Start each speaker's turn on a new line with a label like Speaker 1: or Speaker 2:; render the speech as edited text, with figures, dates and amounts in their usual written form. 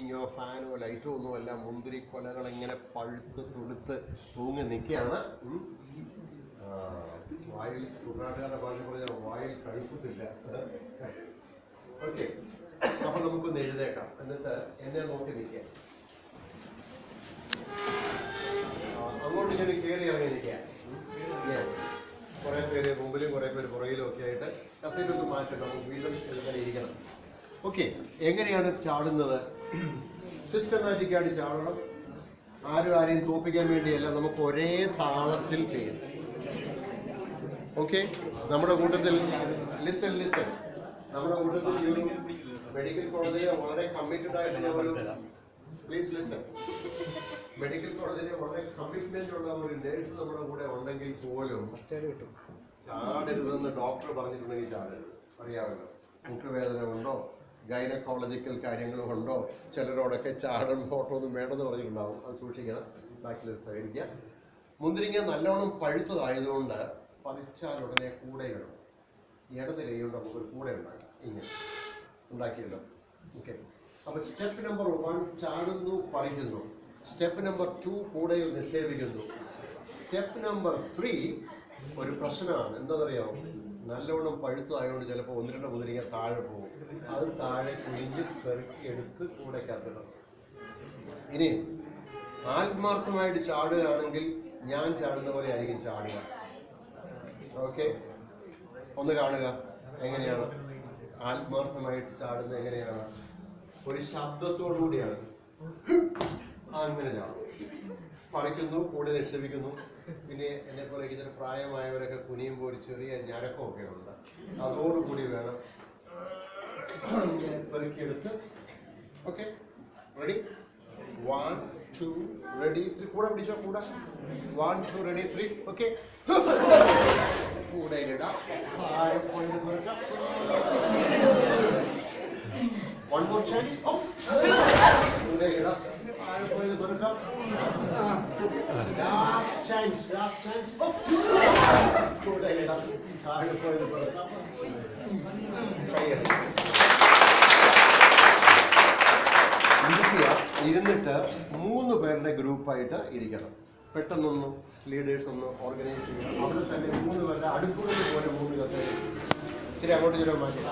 Speaker 1: സീലിങ്ങോ ഫാനോ ലൈറ്റോ ഒന്നുമല്ല, മുന്തിരി കൊലകൾ ഇങ്ങനെ പഴുത്ത് തുടുത്ത് തൂങ്ങി നിൽക്കുകയാണ്. വായിൽ കുട്ടനാട്ടുകാരുടെ ഭാഷ പറഞ്ഞാൽ വായിൽ കഴിപ്പത്തില്ല. ഓക്കെ, അപ്പൊ നമുക്കൊന്ന് എഴുതേക്കാം. എന്നിട്ട് എന്നെ നോക്കി നിൽക്കാം. അങ്ങോട്ട് ഇങ്ങനെ കയറി ഇറങ്ങി നിൽക്കാം. കുറെ പേര് മുമ്പിലും കുറെ പേര് പുറകിലും ഒക്കെ ആയിട്ട് കസേരയൊന്ന് മാറ്റണം. നമുക്ക് വീണ്ടും എഴുതാൻ ഇരിക്കണം. ഓക്കെ, എങ്ങനെയാണ് ചാടുന്നത്? സിസ്റ്റമാറ്റിക് ആയിട്ട് ചാടണം. ആരെയും തോപ്പിക്കാൻ വേണ്ടിയല്ല, നമുക്ക് ഒരേ താളത്തിൽ ചെയ്യണം. ഓക്കെ, നമ്മുടെ കൂട്ടത്തിൽ ലിസൺ നമ്മുടെ കൂട്ടത്തിൽ ഒരു മെഡിക്കൽ കോളേജിലെ വളരെ കമ്മിറ്റഡ് ആയിട്ടുള്ള ഒരു പ്ലീസ് ലിസൺ മെഡിക്കൽ കോളേജിലെ വളരെ കമ്മിറ്റ്മെന്റ് ഉള്ള ഒരു നേഴ്സ് നമ്മുടെ കൂടെ ഉണ്ടെങ്കിൽ പോലും ചാടരുതെന്ന് ഡോക്ടർ പറഞ്ഞിട്ടുണ്ടെങ്കിൽ ചാടരുത്. അറിയാമല്ലോ, മുട്ടുവേദന ഉണ്ടോ, ഗൈനക്കോളജിക്കൽ കാര്യങ്ങളും ഉണ്ടോ, ചിലരോടൊക്കെ ചാടൻ ഫോട്ടോ ഒന്നും വേണമെന്ന് പറഞ്ഞിട്ടുണ്ടാവും. അത് സൂക്ഷിക്കണം. ബാക്കിൽ സഹകരിക്കുക. മുന്തിരിങ്ങ നല്ലോണം പഴുത്തതായതുകൊണ്ട് പറിച്ചാൽ ഉടനെ കൂടെ ഇടണം. ഇടത് കൈ കൊണ്ട് നമുക്കൊരു കൂടെ ഉണ്ടാക്കാം. ഇങ്ങനെ ഉണ്ടാക്കിയല്ലോ. ഓക്കെ, അപ്പോൾ സ്റ്റെപ്പ് നമ്പർ 1 ചാടുന്നു, പറിക്കുന്നു. സ്റ്റെപ്പ് നമ്പർ 2 കൂടയിൽ നിക്ഷേപിക്കുന്നു. സ്റ്റെപ്പ് നമ്പർ 3 ഒരു പ്രശ്നമാണ്. എന്താണെന്നറിയാമോ? നല്ലോണം പഴുത്തതായതുകൊണ്ട് ചിലപ്പോൾ 1-2 മുന്തിരിങ്ങ താഴെ പോകും. അത് താഴെ കുഴിഞ്ഞ് പെറുക്കിയെടുത്ത് കൂടെക്കകത്തിടണം. ഇനി ആത്മാർത്ഥമായിട്ട് ചാടുകയാണെങ്കിൽ ഞാൻ ചാടുന്ന പോലെ ആയിരിക്കും ചാടുക. ഓക്കെ, ഒന്ന് കാണുക എങ്ങനെയാണ് ആത്മാർത്ഥമായിട്ട് ചാടുന്നത്. എങ്ങനെയാണ്? ഒരു ശബ്ദത്തോടു കൂടിയാണ്. അങ്ങനെ ചാടും. പറിക്കുന്നു, കൂടെ നിക്ഷേപിക്കുന്നു. പിന്നെ എന്നെ പോലെ ചില പ്രായമായവരൊക്കെ കുനിയുമ്പോൾ ഒരു ചെറിയ ഞരക്കമൊക്കെ ഉണ്ട്. അതോടുകൂടി വേണം പെറുക്കിയെടുത്ത്. Okay, ready? 1 2 റെഡി 3. കൂടെ പിടിച്ചോ, കൂടെ 1 2 റെഡി 3. ഓക്കെ, കൂടെ ഇടാം. താഴെ പോയത് പെറുക്കാം. 1 more chance. കൂടെ ഇടാം. താഴെ പോയത് പെറുക്കാം. Last chance. കൂടെ ഇടാം. താഴെ പോയത് പെറുക്കാം. ഇരുന്നിട്ട് 3 പേരുടെ ഗ്രൂപ്പായിട്ട് ഇരിക്കണം. പെട്ടെന്നൊന്നും ലീഡേഴ്സ് ഒന്ന് ഓർഗനൈസ് ചെയ്യണം. അവിടെ തന്നെ 3 പേരുടെ അടുപ്പുകളിൽ പോലെ 3 കസേര. ശരി, അങ്ങോട്ട് മാറ്റില്ല.